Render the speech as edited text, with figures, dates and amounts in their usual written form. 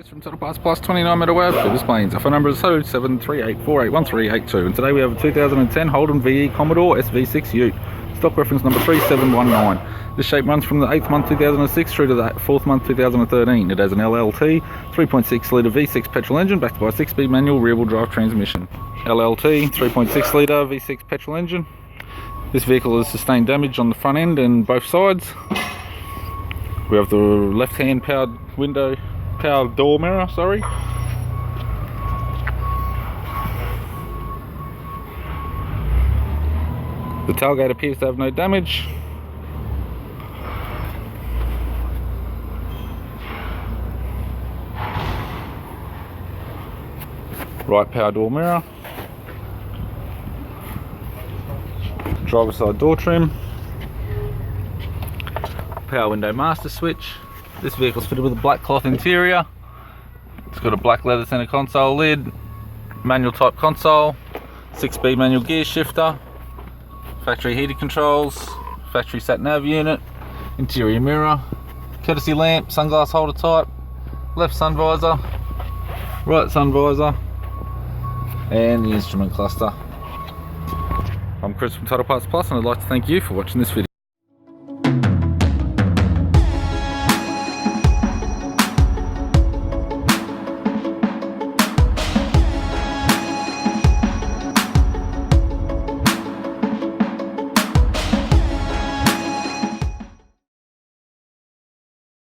Chris from Total Parts Plus 29 Meadow Ave for displays. Our phone number is 0738481382, and today we have a 2010 Holden VE Commodore SV6 Ute, stock reference number 3719. This shape runs from the 8th month 2006 through to the 4th month 2013. It has an LLT 3.6 litre V6 petrol engine backed by a 6-speed manual rear-wheel drive transmission. LLT 3.6 litre V6 petrol engine. This vehicle has sustained damage on the front end and both sides. We have the left-hand powered door mirror, sorry. The tailgate appears to have no damage. Right power door mirror. Driver's side door trim. Power window master switch. This vehicle's fitted with a black cloth interior. It's got a black leather center console lid, manual type console, 6-speed manual gear shifter, factory heated controls, factory sat nav unit, interior mirror, courtesy lamp, sunglass holder type, left sun visor, right sun visor, and the instrument cluster. I'm Chris from Total Parts Plus, and I'd like to thank you for watching this video.